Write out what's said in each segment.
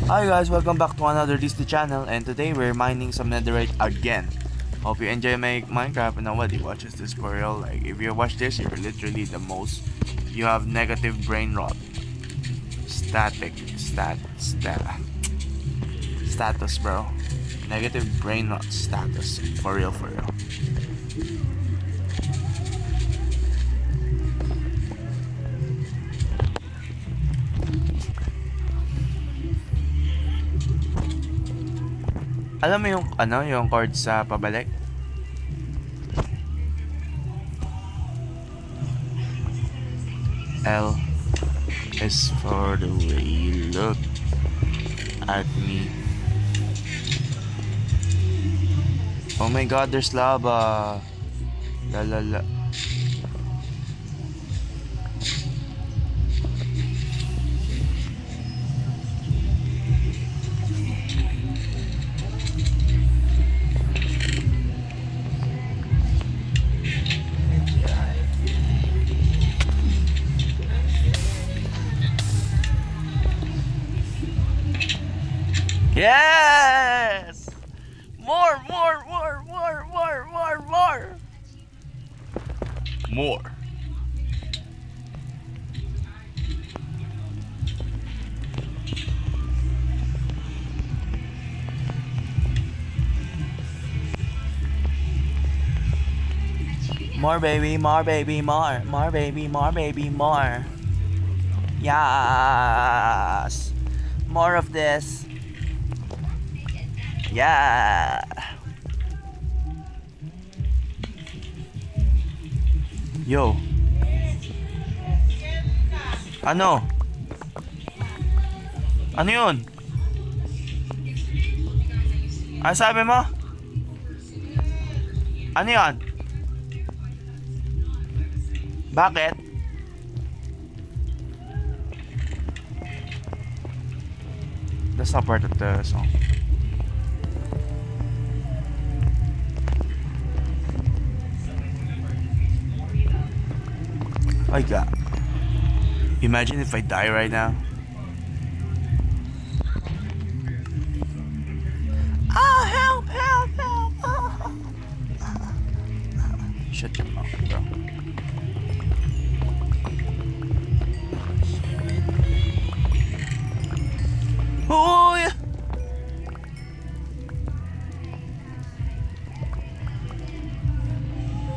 Hi guys, welcome back to another Disney channel, and today we're mining some netherite again. Hope you enjoy my Minecraft, and nobody watches this tutorial. Like, if you watch this, you're literally the most. You have negative brain rot. Status, bro. Negative brain rot status. For real, for real. Alam mo yung chord sa pabalik? L is for the way you look at me. Oh my god, there's lava. La la la. Yes! More! More baby, more baby, more. More baby, more baby, more. Yes! More of this. Yeah. Yo. Ano? Ano yun? Ano sabi mo? Ano yun? Bakit? That's not part of the song. My god. Imagine if I die right now. Oh, help! Shut your mouth, bro. Oh, yeah.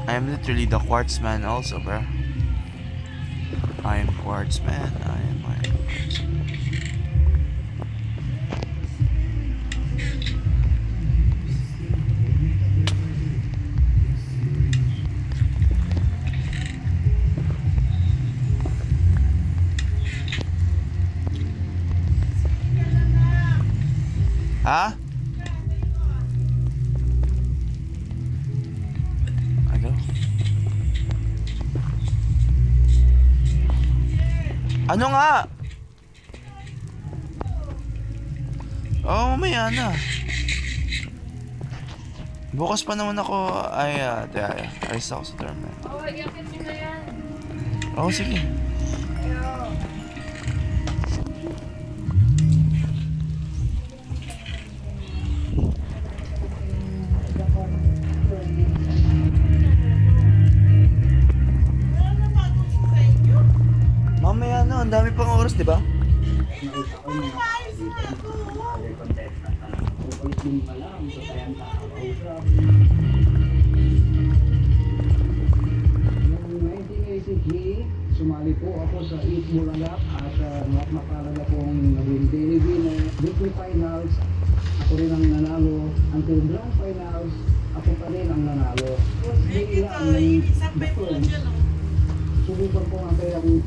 I am literally the quartz man also, bro. I am quartz man. I am quartz man. Ha? Ano? Ano nga? Oh, mamaya na. Bukas pa naman ako. Ayos ako sa terminal. Oh, yakit nyo na yan. Oh, sige. Mamaya na, ang dami pang oras, di ba? Sumali po ako sa Eat Bulaga at mapalala pong naging daily winner, weekly finals. Ako rin ang nanalo. Until grand finals, ako pa rin ang nanalo. Hindi lang bakong. Subukan ko nga kayang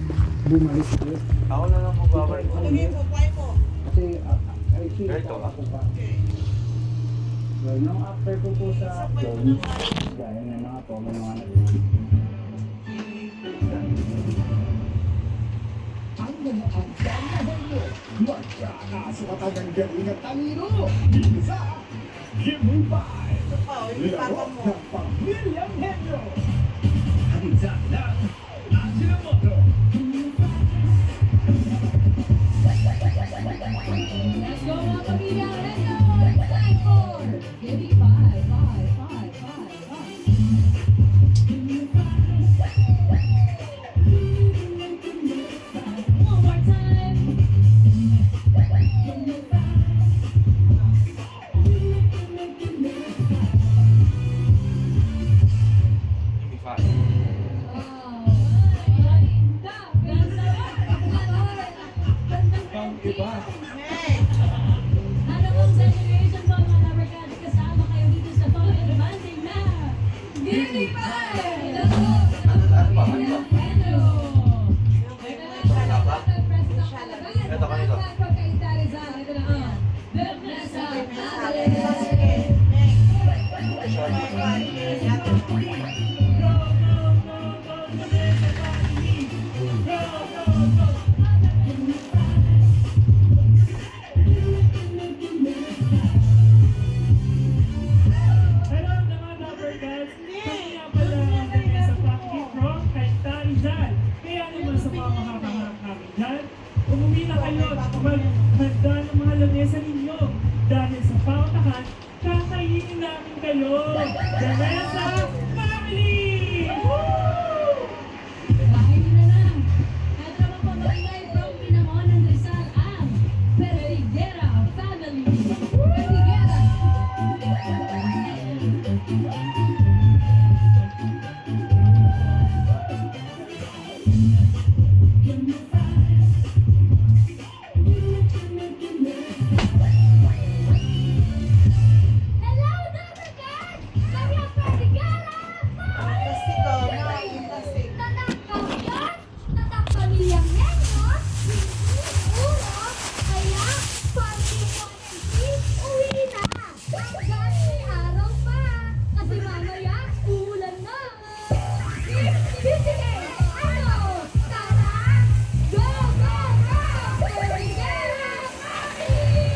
bumalik ulit. Ako na lang magbabalik. Kasi I feel ako pa. Well, nung after ko po sa phone, gaya ng mga po, may mga ang mga agdang mo, magkakasukatan ng galing at talino. Isa, give me five. Laro ng pamilyang Henyo. Handa na, Ajinomoto. Let's go! Pamilya Arellano, time for Give me five, five, five, five, five. One more time. Ang iba. Ano pong celebration po mga Labarkada? Kasama kayo dito sa Pangit Monday na Give Me Five! Ito kanito. Hello mga Lovercats! Kami nga pala ang Vanessa Paki from Kanta Rizal. Kaya naman sa mga makakaharap namin dyan, umuwi na kayo at maghanda ng mga lamesa ninyo. Dahil sa pautahan, kakainin namin kayo! Vanessa Family! Woo! Kain na lang. At naman pamilya from Pinamonan Rizal ang Periguera Family. Periguera. Hello, Lovercats! Kami ang Periguera Family! Tatak Kamyan, tatak Pamilyang Nenos, ulo, kaya family 1 and 3, uwi na! Hanggang may araw pa, kasi mamaya uulan na! Sige, ano? Tara! Go, go, go! Periguera Family!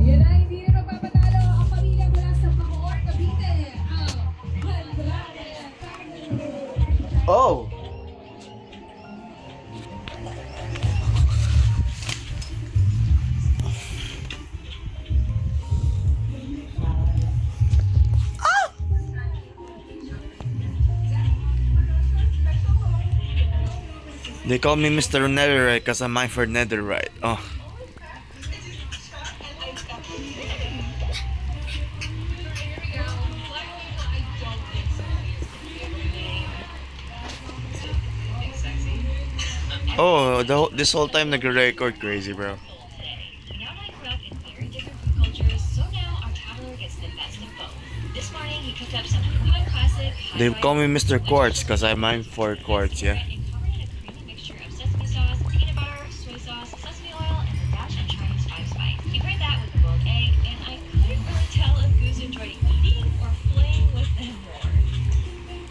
Ayun na, hindi na magpapatalo ang pamilya mula sa Bacoor, Cavite. Ang Andrade Family. Oh! They call me Mr. Netherite because I'm mine for Netherite. Oh. Oh, this whole time nag-record crazy, bro. Now I grew up in very different food cultures, so now our traveler gets the best of both. This morning he cooked up some Cuban classic. They call me Mr. Quartz because I'm mine for quartz, yeah. And covered in a creamy mixture of sesame sauce, peanut butter, soy sauce, sesame oil, and a dash of Chinese spice. You paired that with a boiled egg, and I couldn't really tell if Goose enjoyed eating or playing with them more.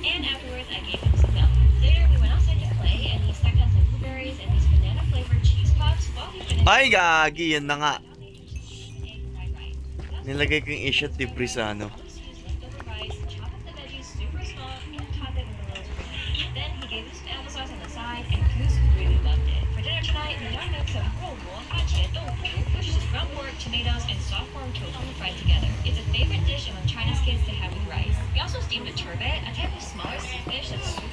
And afterwards, I gave him some milk. Later, we went outside to play, and he stacked on some blueberries and these banana-flavored cheese puffs while we finished. Ay, gagi, yan na nga. Egg fried rice. Nilagay ko yung ishot debris sa ano. Just use leftover rice, chop up the veggies super small, and top it with a little cream. Then he gave us some applesauce on the side, and Goose really loved it. For dinner tonight, we done up some roll hachie tofu, which is ground pork, tomatoes, and soft corn tofu fried together. It's a favorite dish among China's kids to have with rice. We also steamed a turbot, a type of smaller fish that's super.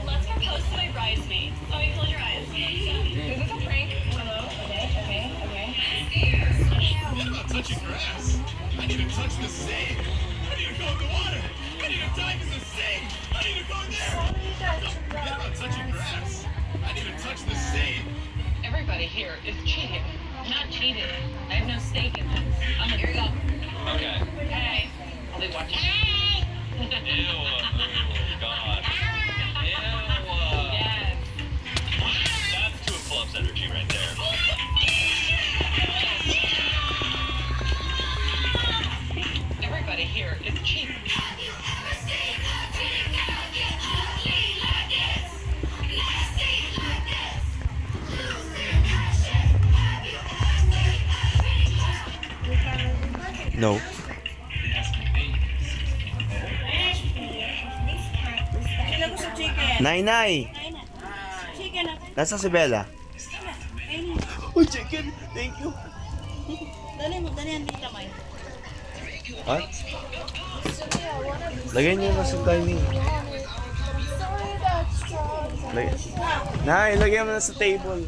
Let's propose to my bridesmaids. Let me close your eyes. Is this a prank? Hello? Okay. What about touching grass? I need to touch the sink. I need to go in the water. I need to dive in the sink. I need to go in there. Forget about touching grass. I need to touch the sink. Everybody here is cheating. I'm not cheating. I have no stake in this. Here you go. Okay. Hey. I'll be watching. Ew. Oh, God. Ew. Yes. That's 2 of clubs energy right there. Everybody here is cheating. No. Sila ko sa chicken. Nay! Chicken ako. Nasa si Bella? Oh, chicken! Thank you! Dali mo, dali yan dito, May. Ha? Lagay niyo na sa dining. Lagay mo na sa table.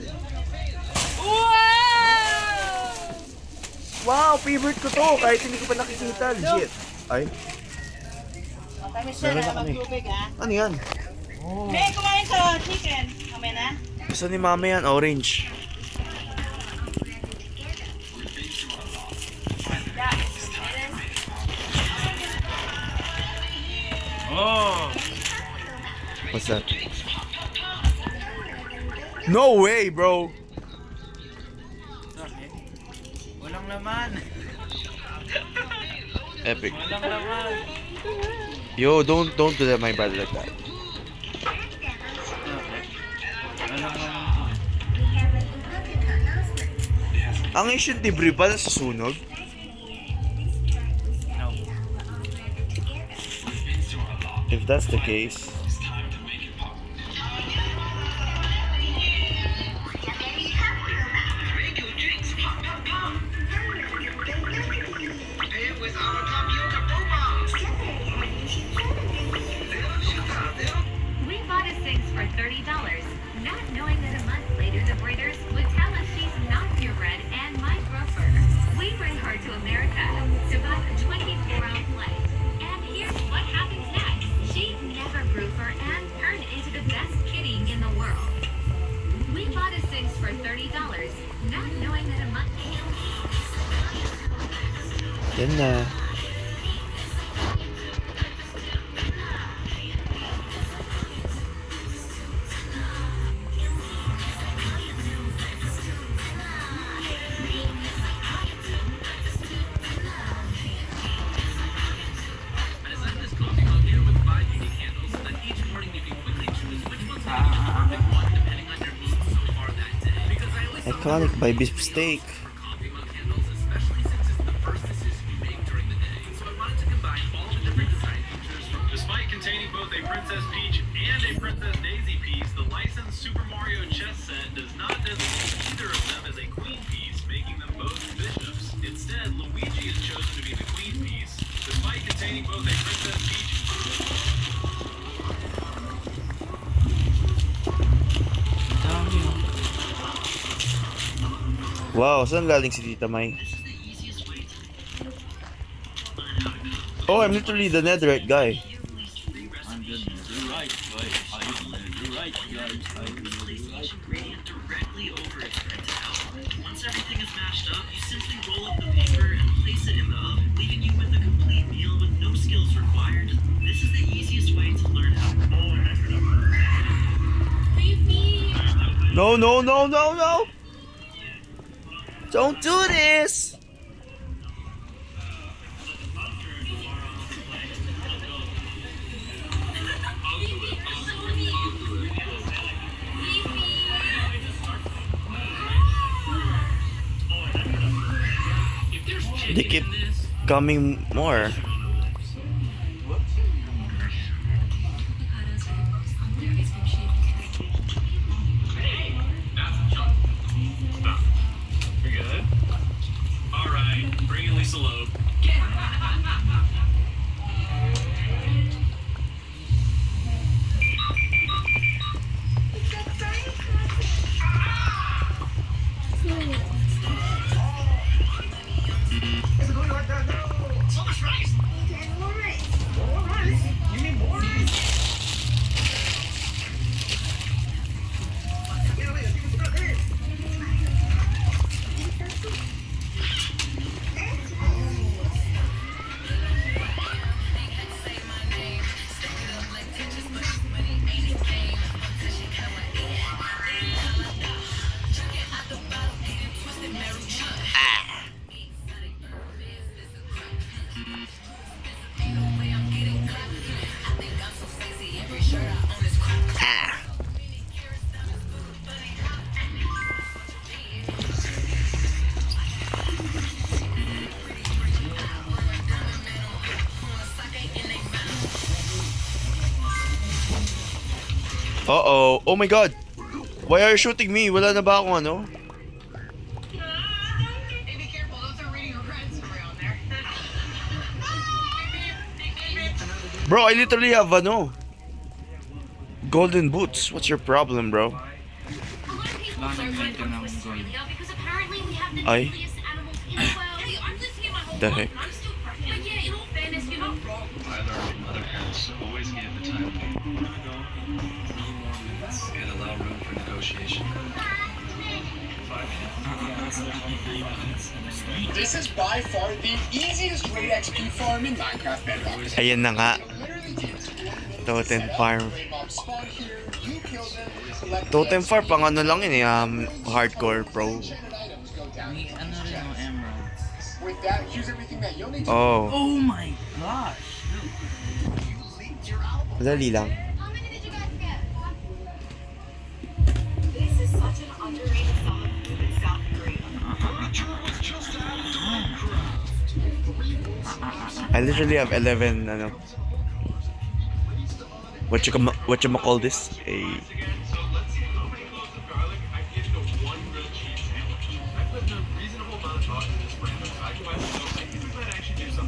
Wow! Favorite ko to! Kahit hindi ko pa nakikita. Legit. Ay, Kami siya Meron na na kami. magtubig, ha? ano yan? May kumain sa chicken. Kami na? Gusto ni mama yan, orange. Oh! What's that? No way, bro! Walang laman. Epic. Walang laman. Yo, don't do that, my brother, like that. Walang laman. Ang ancient debris ba nasusunog? No. If that's the case, We bought us things for $30, not knowing that a month later the breeders would tell us she's not purebred and might rougher. We bring her to America to buy a 24-ounce light. And here's what happens next. She never grew fur and turned into the best kitty in the world. We bought us things for $30, not knowing that a month yan na. Iconic by Beef Steak. Despite containing both a Princess Peach and a Princess Daisy piece, the licensed Super Mario chess set does not designate either of them as a queen piece, making them both bishops. Instead, Luigi is chosen to be the queen piece. Despite containing both a Princess Peach Wow, saan galing si Tita May? Oh, I'm literally the netherite guy. directly over its printed output. Once everything is mashed up, you simply roll up the paper and place it in the oven, leaving you with a complete meal with no skills required. This is the easiest way to learn how to No, no, no, no, no! Don't do this! They keep coming more. You're good? Alright, bring in Lisa Loeb. So much rice! You need more rice? Uh-oh. Oh my god. Why are you shooting me? Wala na ba akong ano? Hey, be careful. Bro, I literally have golden boots. What's your problem, bro? Ay. The heck? I learned from other parents, always give the time and allow room for negotiation. This is by far the easiest raid XP farm in Minecraft Bedrock. Ayan na nga. Totem farm. Totem farm, pang ano lang yun hardcore pro. With that, here's everything that you'll need to Oh, Oh my gosh. madali lang. How many did you guys get? This is such an underrated solid food in South Korea. I literally have 11 what you call this?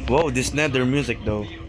Whoa, this nether music though. This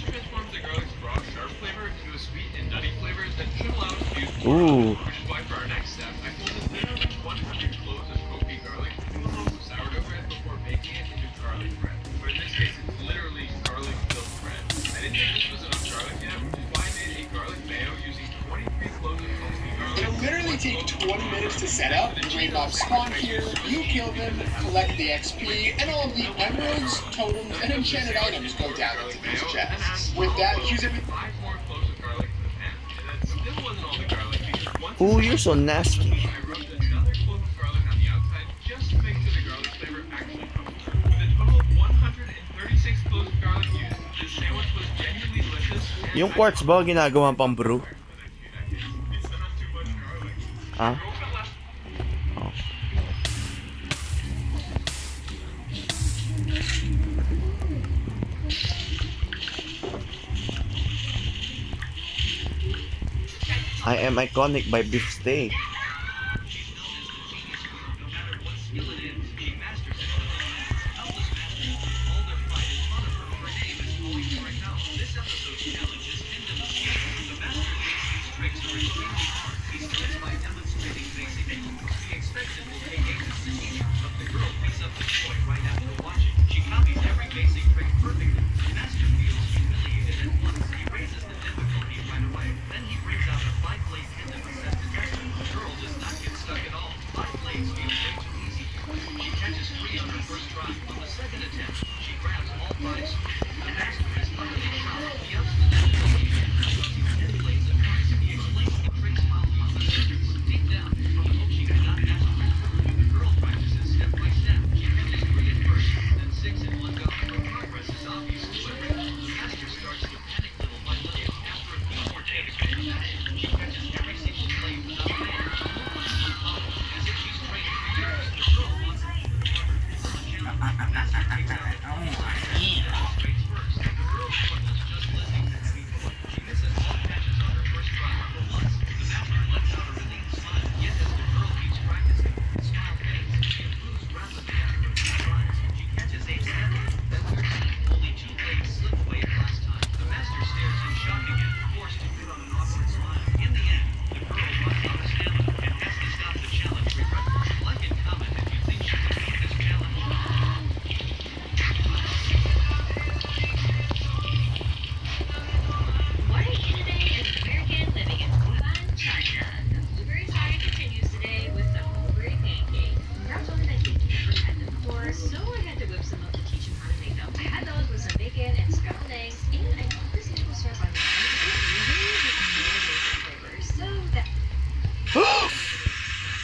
transforms the garlic's raw, sharp flavor into a sweet and nutty flavor that should allow us to use Ooh. which is why for our next step, I folded literally 100 cloves of Kopi garlic into a loaf of sourdough bread before baking it into garlic bread. Or in this case, it's literally garlic-filled bread. I didn't think this was enough garlic yet, which is why I made a garlic mayo using 23 cloves of Kopi garlic. It'll literally take 20 minutes to set up. Raid mobs spawn here, you kill them, collect the XP, and all of the emeralds, totems, and enchanted items go down into these chests. With that, here's everything. 5 more cloves of garlic to the pan. And that still wasn't all the garlic because once Ooh, you're so nasty. I rubbed another clove of garlic on the outside just to make sure the garlic flavor actually comes through. With a total of 136 cloves of garlic used, this sandwich was genuinely delicious. and Yung quartz ba ginagawa pang brew? It's not too much garlic. Ah? Go for the last Oh. I am iconic by beef steak.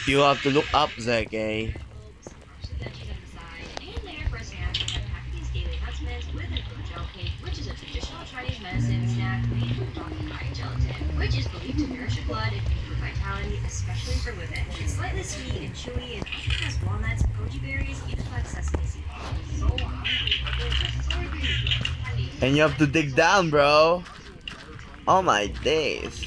You have to look up, Zeke. Which is a traditional Chinese medicine snack made with botanic gelatin, which is believed to nourish your blood and improve vitality, especially for women. It's slightly sweet and chewy and also has walnuts, goji berries, and black sesame seeds. And you have to dig down, bro. Oh my days.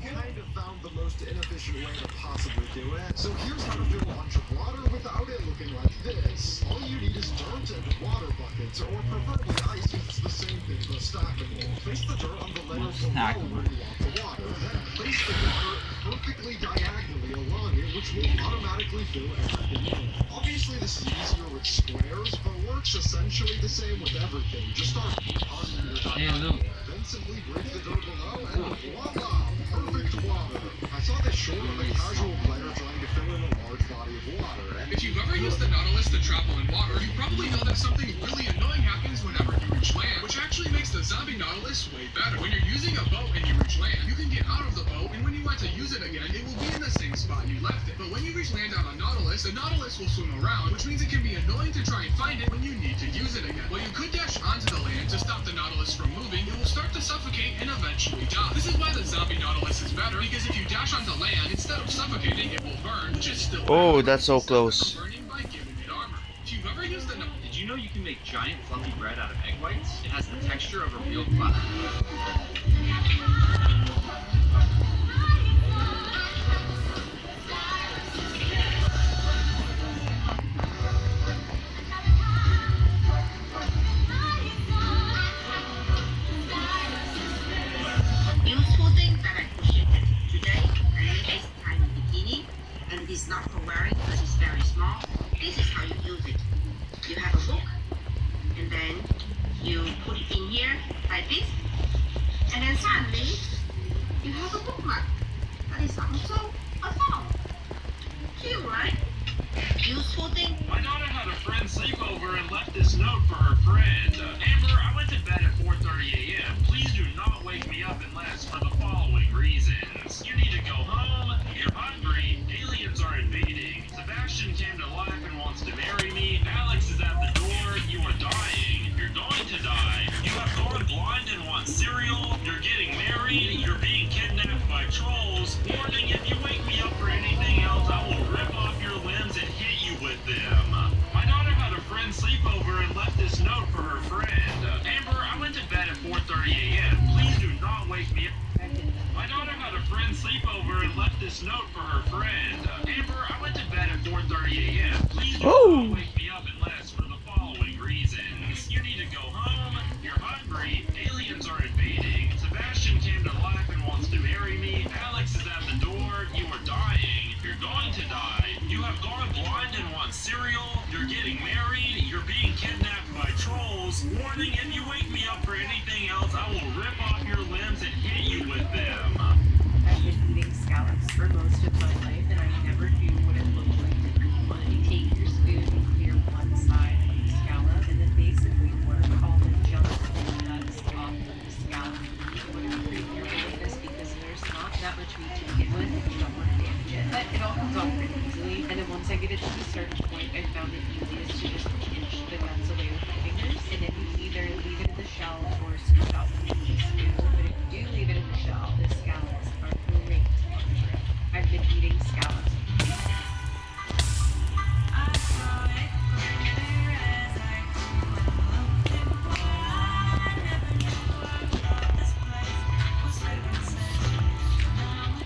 Kind of found the most inefficient way to possibly do it. So here's how to fill a bunch of water without it looking like this. All you need is dirt, content water buckets, or preferably ice if it's the same thing but stackable. Place the dirt on the layer below where you want the water. Then place the water perfectly diagonally along it, which will automatically fill everything in. Obviously, this is easier with squares, but works essentially the same with everything. Just start on your then simply break the dirt below, and voila! Perfect water. I saw this short of a casual player trying to fill in a large body of water. And If you've ever used the Nautilus to travel in water, you probably know that something really annoying happens whenever you reach land, which actually makes the zombie Nautilus way better. When you're using a boat and you reach land, you can get out of the boat, and when you want to use it again, it will be in the same spot you left it. But when you reach land on a Nautilus, the Nautilus will swim around, which means it can be annoying to try and find it when you need to use it again. While you could dash onto the land to stop the Nautilus from moving, it will start to suffocate and eventually die. This is why the zombie Nautilus is better, because if you dash onto land, instead of suffocating, it will burn, which is still Oh, better. that's so Stop it from close. burning by giving it armor. If you've ever used the Did you know you can make giant fluffy bread out of egg whites? It has the texture of a real cloud. Useful thing that I appreciated today, I made this tiny bikini, and it is not for wearing because it's very small. This is how you use it. You have a hook, and then you put it in here like this, and then suddenly you have a bookmark. That is also a phone. Cute, right? Useful thing. My daughter had a friend sleep over and left this note for her friend. Amber, I went to bed at 4:30 a.m. Please do not wake me up unless for the following reasons. You need to go home, you're hungry, aliens are invading, Sebastian came to life and wants to marry me, Alex is at the door, you are dying, you're going to die, you have gone blind and want cereal, you're getting married, you're being kidnapped by trolls, warning, if you wake me up for anything else, I will rip off your limbs and hit you with them. My daughter had a friend sleep over and left this note for her friend. Amber, I went to bed at 4:30 a.m. Please do not wake me up. My daughter had a friend sleep over and left this note for her friend. Amber, I went to bed at 4:30 a.m. Please do not wake me up unless for the following reasons. You need to go home, you're hungry, aliens are invading, Sebastian came to life and wants to marry me, Alex is at the door, you are dying, you're going to die, you have gone blind and want cereal, you're getting married, you're being kidnapped by trolls, warning, if you wake me up for anything else, I will rip off your limbs and hit you with them. I've been eating scallops for most of my life, and I never knew what it looked like to eat one. You take your spoon and clear one side of the scallop, and then basically work all the junk and nuts off of the scallop. You want to create your willingness because there's not that much meat to begin with, and you don't want to damage it. But it all comes off pretty easily, and then once I get it to a certain point, I found it easiest to just pinch the nuts away with my fingers, and then you either leave it in the shell or scoop out the meat with a spoon. But if you do leave it in the shell, the scallops are great on the grill. I've been eating scallops.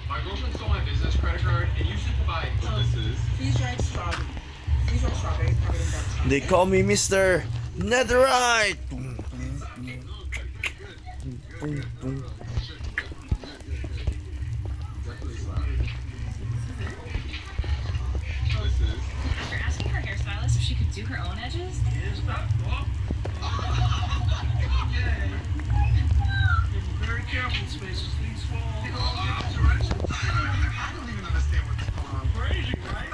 My girlfriend stole my business credit card, and you should buy this is. Freeze-dried strawberry. Freeze-dried strawberry covered in dark chocolate. They call me Mr. Netherite. After asking her hairstylist if she could do her own edges, Very careful, spaces. Things fall. I don't even understand what's going on. Crazy, right?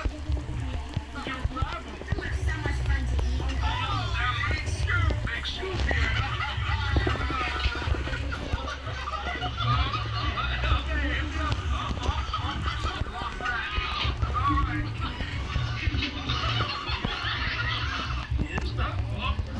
Your problem. It was so much fun to eat. Big scoop here.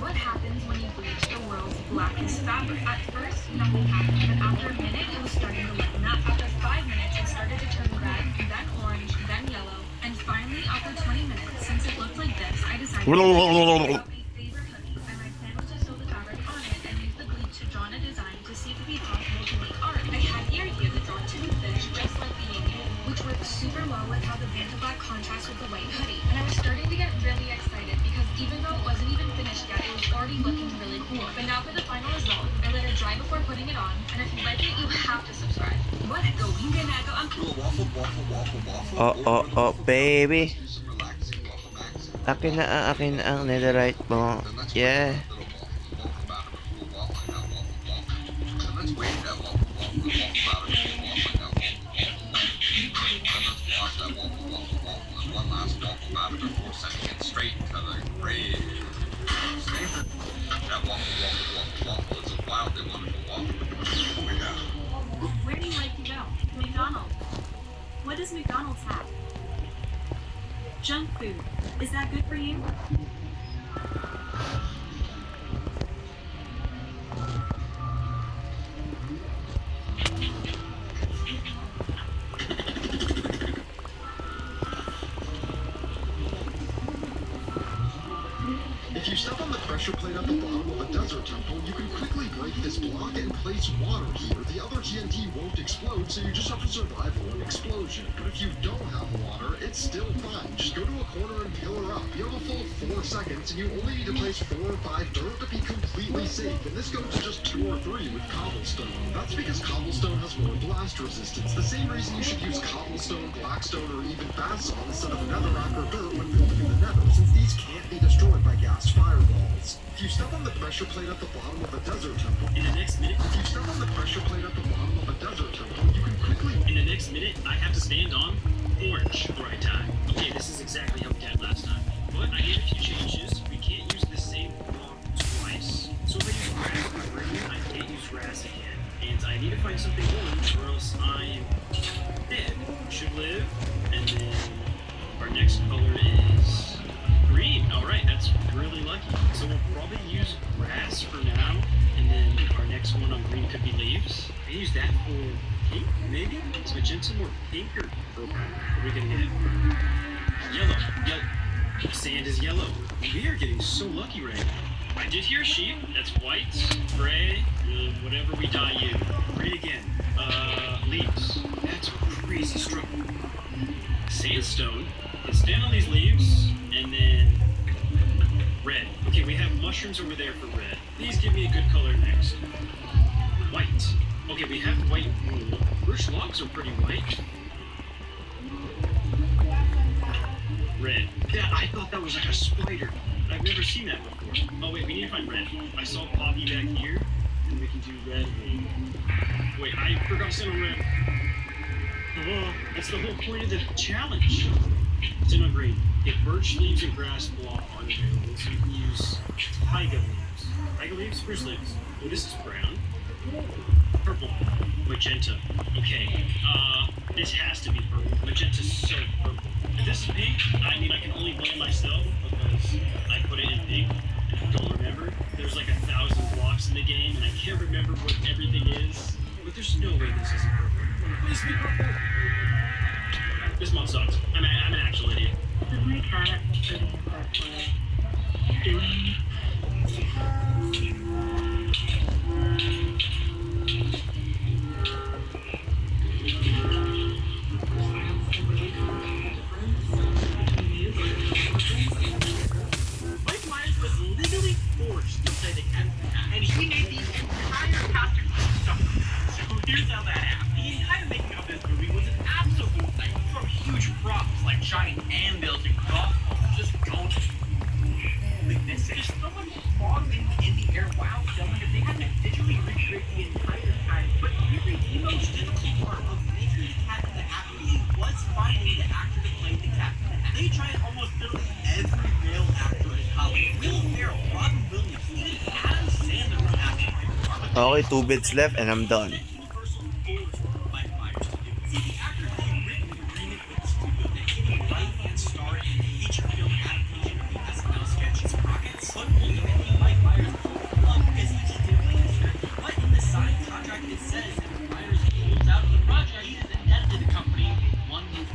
what happens when you bleach the world's blackest fabric? At first, nothing happened, but after a minute, it was starting to lighten up. After 5 minutes, it started to turn red, then orange, then yellow, and finally, after 20 minutes, since it looked like this, I decided to pick up a favorite hoodie, and my plan was to sew the fabric on it and use the bleach to draw on a design to see if it would be possible to make art. I had the idea to draw 2 fish just like the emu, which worked super well with how the Vanta Black contrasts with the white hoodie, and I was starting to get really excited because even though it wasn't even finished putting it on, and if you like it, you have to subscribe. What? Gawin ka na ako ang Oh, baby. Akin na ang netherite mo. Yeah. Where do you like to go? McDonald's. What does McDonald's have? Junk food. Is that good for you? If you step on the pressure plate at the bottom of a desert temple, you can quickly break this block and place water here. The other TNT won't explode, so you just have to survive one explosion. But if you don't have water, it's still fine. Just go to a corner and pillar up. You have a full 4 seconds, and you only need to place 4 or 5 dirt to be completely safe. And this goes to just 2 or 3 with cobblestone. That's because cobblestone has more blast resistance. The same reason you should use cobblestone, blackstone, or even basalt instead of netherrack or dirt when building in the nether, since these can't be destroyed by gas fireballs. If you step on the pressure plate at the bottom of a desert temple, In the next minute, if you step on the pressure plate at the bottom of a desert temple, you can quickly in the next minute, I have to stand on orange the right time. Okay, this is exactly how we did last time. But I made a few changes. We can't use the same block twice. So if I use grass for green, I can't use grass again. And I need to find something orange or else I am dead. Should live. And then our next color is green. Alright, that's really lucky. So we'll probably use grass for now. And then our next one on green could be leaves. I use that for pink, maybe? Is magenta more pink or purple? What are we gonna get? Yellow. Sand is yellow. We are getting so lucky right now. I did hear sheep. That's white, gray, whatever we dye you. Green again. Leaves. That's a crazy stroke. Sandstone. Can stand on these leaves, and then red. Okay, we have mushrooms over there for red. Please give me a good color next. White. Okay, we have white wool. Birch logs are pretty white. Red. Yeah, I thought that was like a spider. I've never seen that before. Oh wait, we need to find red. I saw poppy back here, and we can do red. Wait, I forgot to send a red. Oh, that's the whole point of the challenge. It's in a green. If birch leaves and grass block aren't available, so you can use taiga leaves. Taiga leaves, spruce leaves. Oh, this is brown. Purple. Magenta. Okay. This has to be purple. Magenta's so purple. If this is pink, I mean I can only blame myself because I put it in pink and I don't remember. There's like 1,000 blocks in the game and I can't remember what everything is. But there's no way this isn't purple. Please be purple. This mod sucks. I'm an actual idiot. My cat sitting in that toilet doing Mike Myers was literally forced to play the cat, and he made the entire costume stuff. So here's how that happened. The entire making of this movie was an absolute nightmare. From huge props like giant anvils and golf balls just going like this. There's so much fog in the air while filming that they had to digitally recreate the entire time. But really, the most difficult part of making the cat in the hat really was finding the actor to play the cat in the hat. They tried almost literally every male actor in Hollywood. Will Ferrell, Robin Williams, even Adam Sandler were asked to play the part. Okay, 2 bits left and I'm done. Universal goals for Mike Myers to do. See, the actor had written an agreement with the studio that he would write and star in a feature film adaptation of the SNL sketch Sprockets. But ultimately, Mike Myers pulled up because he just didn't like the script. But in the signed contract, it says if Myers pulls out of the project, he is a debt to the company.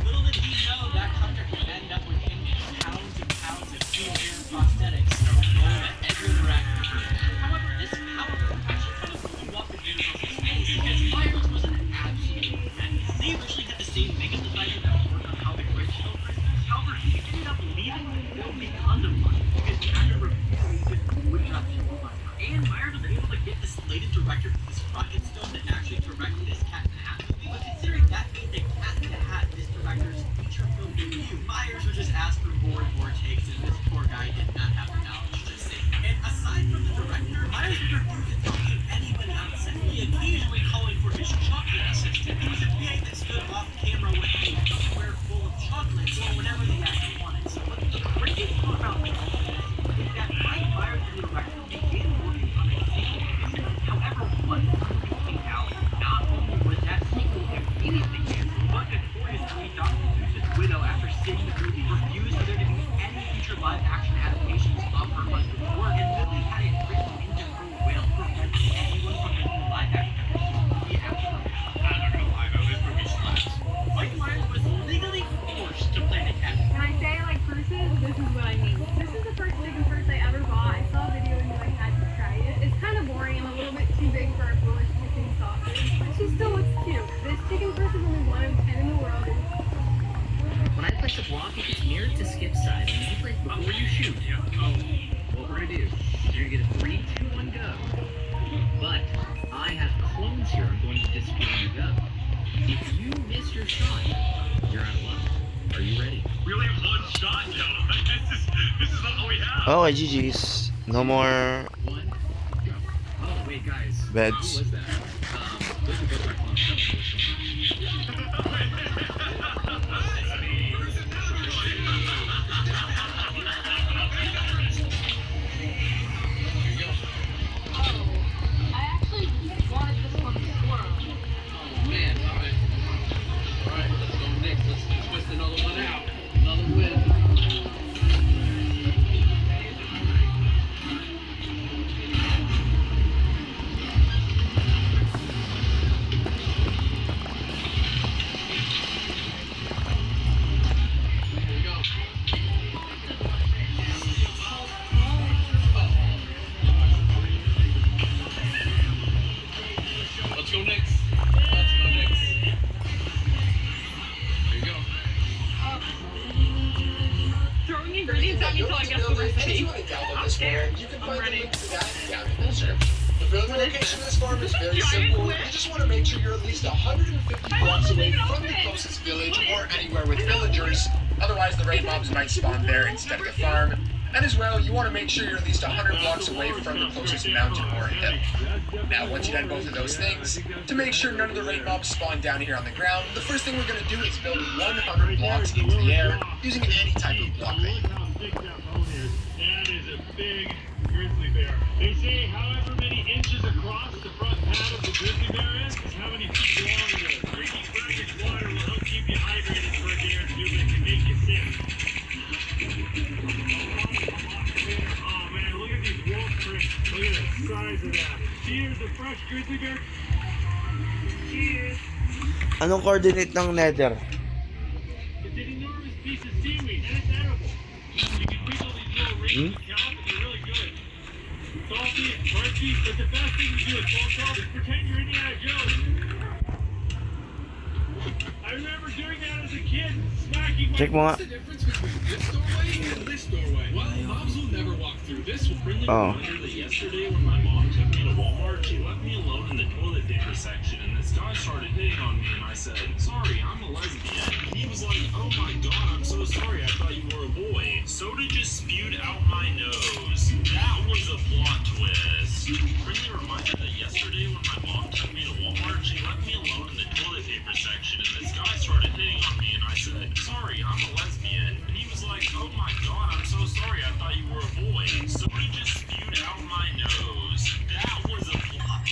Little did he know that contract would end up with him getting pounds and pounds of human prosthetics and a role that every other actor. However, this power actually kind of blew up in Universal space because place a block if it's near to skip side. And you place before you shoot. What we're gonna do, you're gonna get a 3, 2, 1, go. But I have clones here. I'm going to disappear on your go. If you miss your shot, you're out of luck. Are you ready? We only have one shot, gentlemen. This is all we have. Okay, GG's. No more 1, go. Oh, wait, guys. beds. Who was that? Those are both my clones. I don't know which one. I actually wanted this one to squirrel. Oh, man. All right, let's go next. Let's twist another one out. Another win. Let's go next. Let's go next. There you go. Throwing ingredients at me until I guess the recipe. I'm scared. You can find the link to that down in the description. The building location of this farm is very simple. You just want to make sure you're at least 150 blocks away from the closest village or anywhere with villagers. Otherwise, the raid mobs might spawn there instead of the farm. And as well, you want to make sure you're at least 100 blocks away from the closest mountain or hill. Now, once you've done both of those things, to make sure none of the raid mobs spawn down here on the ground, the first thing we're going to do is build 100 blocks into the air using any type of block that you That is a big grizzly bear. They say however many inches across the front pad of the grizzly bear is how many feet long it is. Drinking brackish water will help keep you hydrated for a day or two, but it can make you sick. Oh man, look at these wolf prints. Look at the size of that. Cheers, the fresh grizzly bear. Cheers. Anong coordinate ng nether? It's an enormous piece of seaweed, and it's edible. You can wiggle these little rings and count, and they're really good. Salty, crunchy, but the best thing to do with fall salt is pretend you're Indiana Jones. I remember doing that as a kid, smacking my... Check mo nga. What's the difference between this doorway and this doorway? Well, mobs will never walk through this one. Friendly Oh. reminder that yesterday when my mom took me to Walmart, she left me alone in the toilet paper section, and this guy started hitting on me, and I said, "Sorry, I'm a lesbian." And he was like, "Oh my god, I'm so sorry, I thought you were a boy." Soda just spewed out my nose. That was a plot twist. Friendly reminder that yesterday when my mom took me to Walmart, she left me alone in the toilet paper section, and this guy started hitting on me, and I said, "Sorry, I'm a lesbian." And he was like, "Oh my god, I'm so sorry, I thought you were a boy." Soda just spewed out my nose. That was a plot.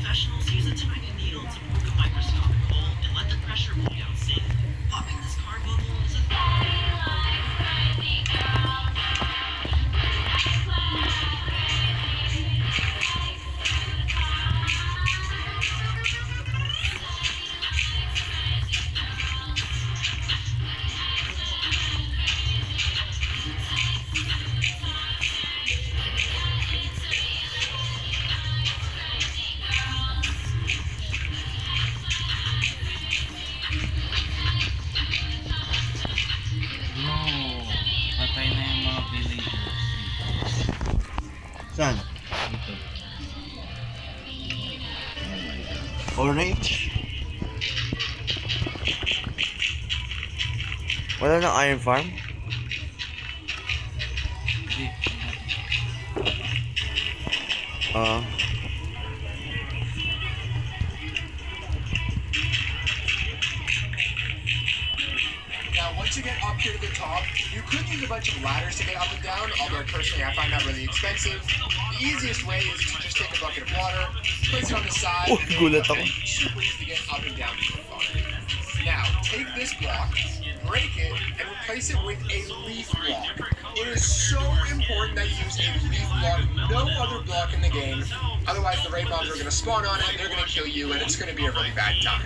Professionals use a tiny needle to poke a microscopic hole and let the pressure bleed out safely. Popping this car bubble is a Patay na yung mga villagers. Saan? Dito. Orange? Wala nang iron farm? Hindi. Now, once you get up here to the top, you could use a bunch of ladders to get up and down, although personally I find that really expensive. The easiest way is to just take a bucket of water, place it on the side, Oh, and then gulat open ako. it. Super easy to get up and down to the farm. Now, take this block, break it, and replace it with a leaf block. it is so important that you use a leaf block, no other block in the game. Otherwise, the raid mobs are going to spawn on it, they're going to kill you, and it's going to be a really bad time.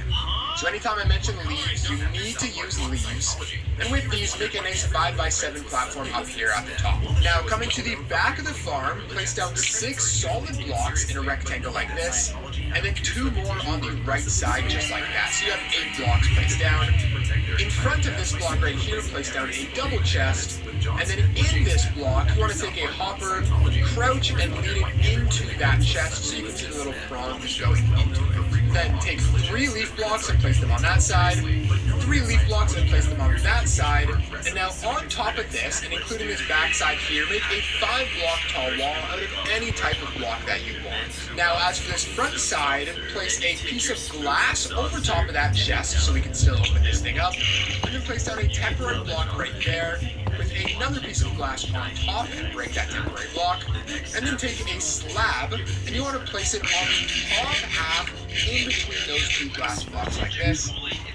So anytime I mention leaves, you need to use leaves. And with these, make a nice 5x7 platform up here at the top. Now, coming to the back of the farm, place down 6 solid blocks in a rectangle like this, and then 2 more on the right side just like that. So you have 8 blocks placed down. In front of this block right here, place down a double chest, and then in this block, you want to take a hopper, crouch, and lead it into that chest so you can see the little prongs going into it. Then take 3 leaf blocks and place them on that side, 3 leaf blocks and place them on that side, and now on top of this, and including this back side here, make a 5-block tall wall out of any type of block that you want. Now as for this front side, place a piece of glass over top of that chest so we can still open this thing up, and then place down a temporary block right there, with another piece of glass on top and break that temporary block, and then take a slab, and you want to place it on the top half in between those 2 glass blocks like this,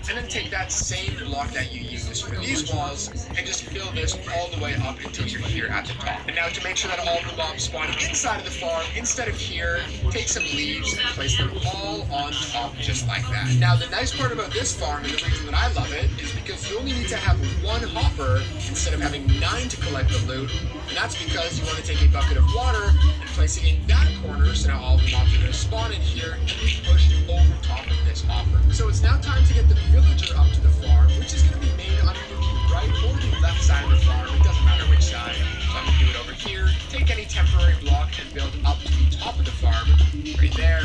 and then take that same block that you used for these walls and just fill this all the way up until you're here at the top. And now to make sure that all the mobs spawn inside of the farm instead of here, take some leaves and place them all on top just like that. Now the nice part about this farm, and the reason that I love it, is because you only need to have 1 hopper instead of having 9 to collect the loot, and that's because you want to take a bucket of water and place it in that corner, so now all the mobs are going to spawn in here and be pushed over top of this hopper. So it's now time to get the villager up to the farm, which is going to be made on either the right or the left side of the farm. It doesn't matter which side. So I'm going to do it over here. Take any temporary block and build up to the top of the farm, right there.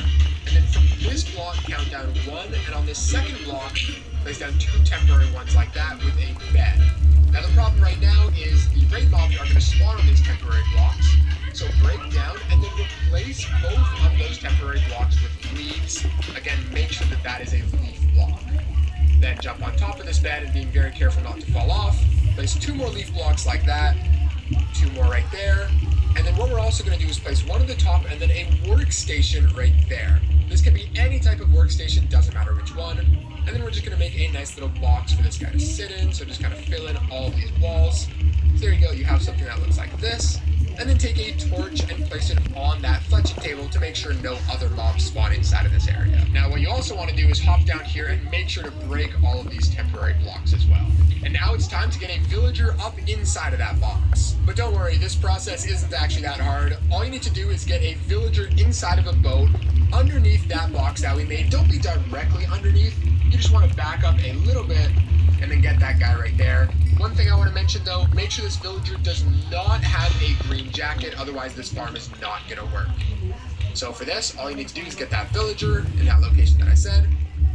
And then from this block, count down 1, and on this second block, place down 2 temporary ones like that with a bed. Now the problem right now is the raid mobs are going to spawn on these temporary blocks. So break down and then replace both of those temporary blocks with leaves. Again, make sure that that is a leaf block. Then jump on top of this bed and being very careful not to fall off. Place 2 more leaf blocks like that, 2 more right there. And then what we're also going to do is place 1 at the top and then a workstation right there. This can be any type of workstation, doesn't matter which one. And then we're just going to make a nice little box for this guy to sit in. So just kind of fill in all these walls. So there you go, you have something that looks like this. And then take a torch and place it on that fletching table to make sure no other mobs spawn inside of this area. Now what you also want to do is hop down here and make sure to break all of these temporary blocks as well. And now it's time to get a villager up inside of that box. But don't worry, this process isn't actually that hard. All you need to do is get a villager inside of a boat underneath that box that we made. Don't be directly underneath, you just want to back up a little bit and then get that guy right there. One thing I want to mention though, make sure this villager does not have a green jacket, otherwise this farm is not going to work. So for this, all you need to do is get that villager in that location that I said,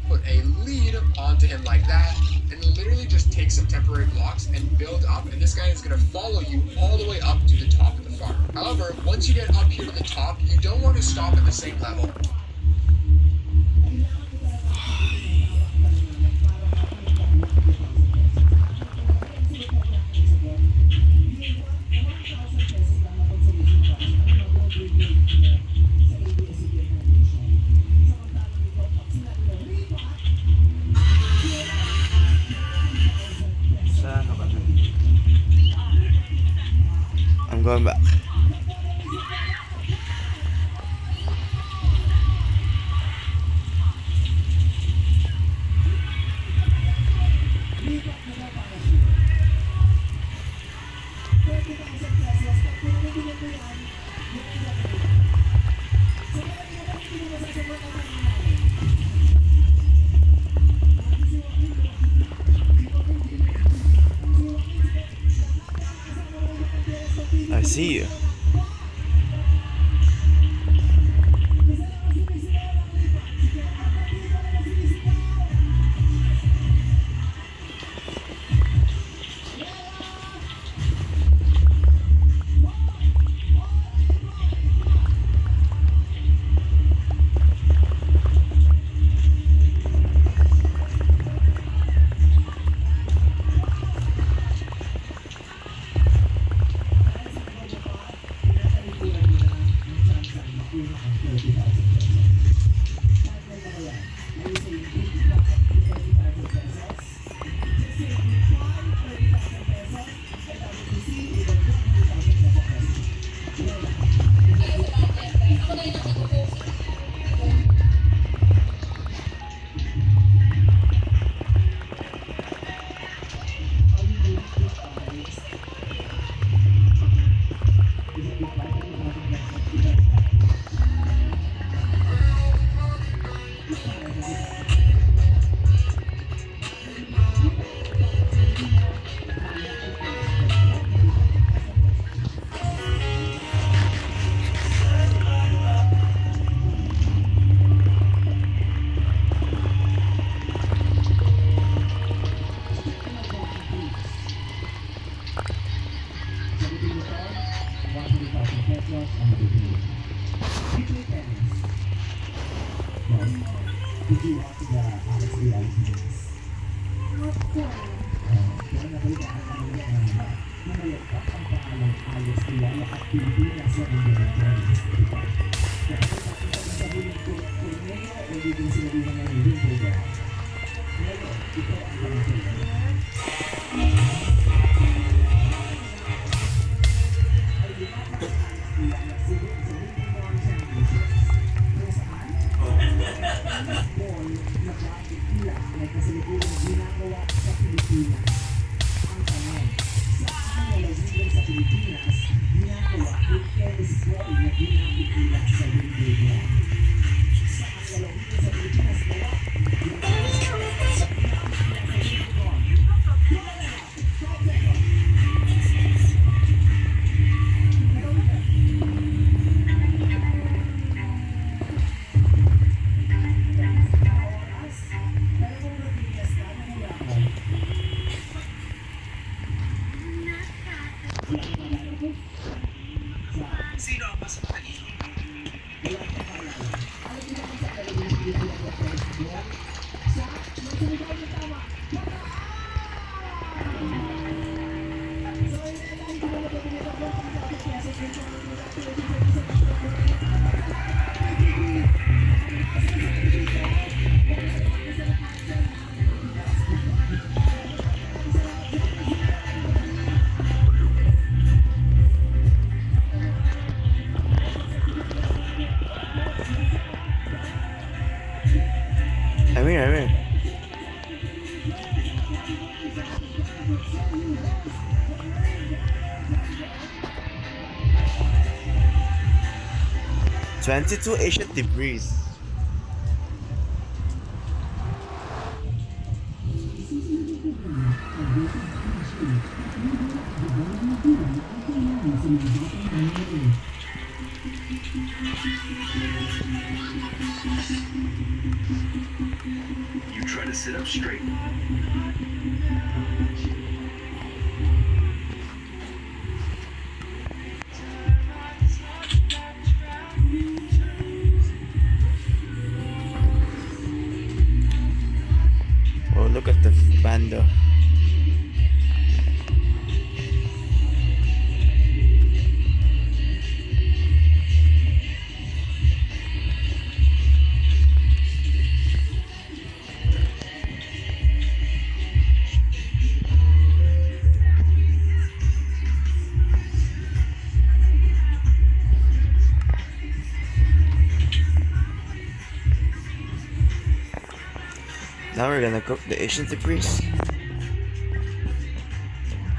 put a lead onto him like that, and literally just take some temporary blocks and build up, and this guy is going to follow you all the way up to the top of the farm. However, once you get up here to the top, you don't want to stop at the same level. I'm going back. I see you. Mamayagpag ang paalang ayos nila na at Pilipinas sa Pilipinas. Kaya kung nakita na sa bulit ko, kung ngayon ay biging sinabi na ng Wimbledon. Ngayon, ito ang pangkita. Ay lumapit sila nagsigit sa Wimbledon Championships. Kung saan, Ball na bakit nila ay kasalukuyang ginagawa sa Pilipinas. Ang tanong, saan nalagyan sa Pilipinas ginagawa yung tennis ball na ginamit nila sa Wimbledon? Saan nalagyan sa Pilipinas gawa yung tennis ball na ginamit nila sa Wimbledon? Sino ang mas matalino? I'm here. 22 Asian degrees. You try to sit up straight. Oh, look at the panda. Now we're gonna cook the Asian degrees.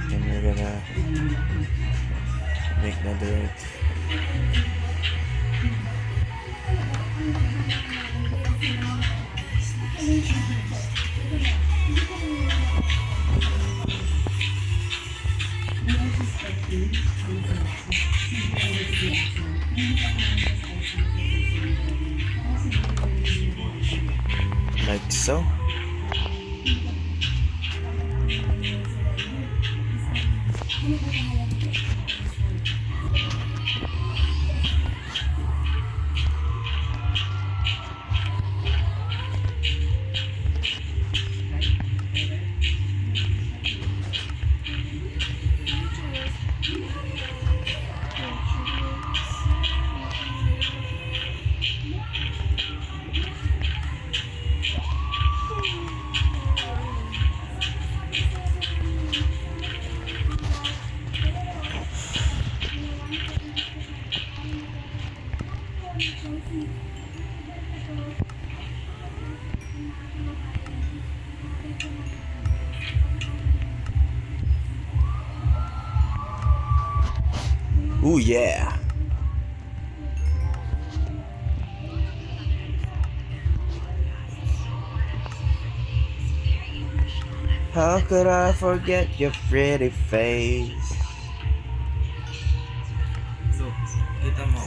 And we're gonna make netherite. Like so. Ooh yeah. How could I forget your pretty face? So, kita mo.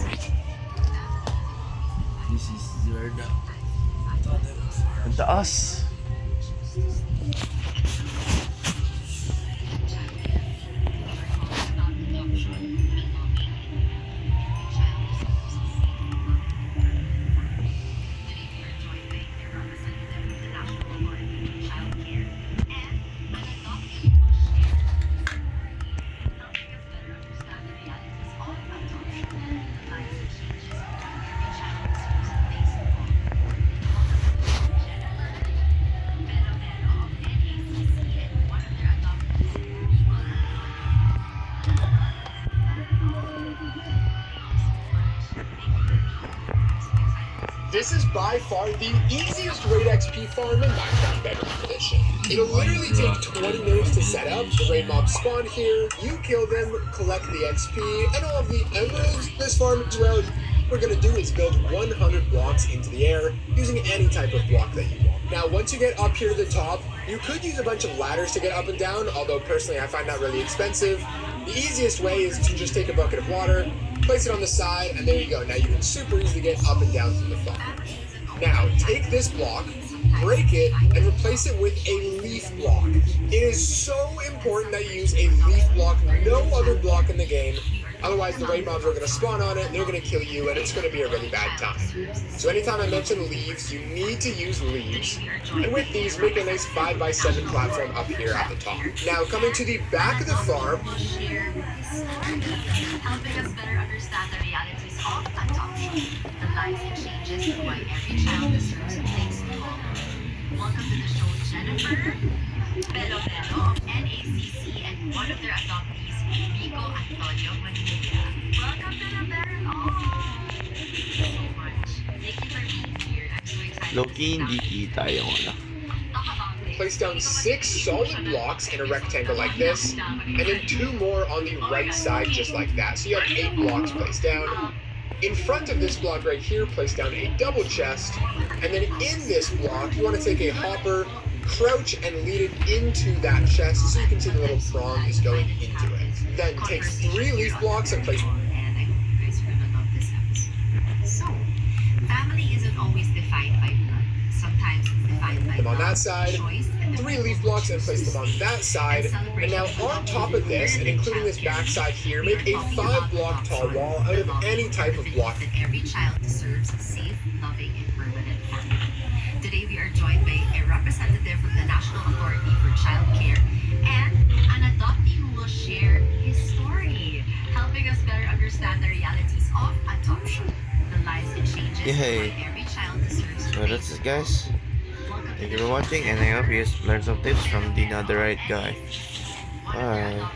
This is Zerda. Ang taas. This is by far the easiest raid XP farm in Minecraft Bedrock Edition. It'll literally take 20 minutes to set up. The raid mobs spawn here, you kill them, collect the XP, and all of the emeralds. This farm as well, what we're going to do is build 100 blocks into the air using any type of block that you want. Now, once you get up here to the top, you could use a bunch of ladders to get up and down, although personally I find that really expensive. The easiest way is to just take a bucket of water, place it on the side, and there you go. Now you can super easily get up and down from the farm. Now, take this block, break it, and replace it with a leaf block. It is so important that you use a leaf block, no other block in the game. Otherwise, the raid mobs are going to spawn on it, and they're going to kill you, and it's going to be a really bad time. So anytime I mention leaves, you need to use leaves. And with these, make a nice 5x7 platform up here at the top. Now, coming to the back of the farm, helping us better understand the realities of adoption, the lives and changes of why every child deserves a place to call home. Welcome to the show, Jennifer, Belo Belo of NACC, and one of their adoptees, Rico Antonio Manila. Welcome to the Baron. Oh, thank you so much. Thank you for being here. I'm so excited. Loki, hindi kita yung ano. place down 6 solid blocks in a rectangle like this, and then 2 more on the right side just like that. So you have 8 blocks placed down. In front of this block right here, place down a double chest, and then in this block, you want to take a hopper, crouch, and lead it into that chest so you can see the little prong is going into it. Then take 3 leaf blocks and place. And I hope you guys are gonna love this episode. So, family isn't always defined by blood. Sometimes it's defined by them on that love, side, choice, and 3 leaf blocks and place them on that side, and now on top of this, and including this back side here, make a 5-block tall wall out of any type of block. Every child deserves a safe, loving, and permanent home. Today we are joined by a representative from the National Authority for Child Care and an adoptee who will share his story, helping us better understand the realities of adoption, the lives and changes Yay. why every child deserves a So that's it, guys. Welcome to Thank the you for show. watching, and I hope you learned some tips from the Netherite guy. Bye.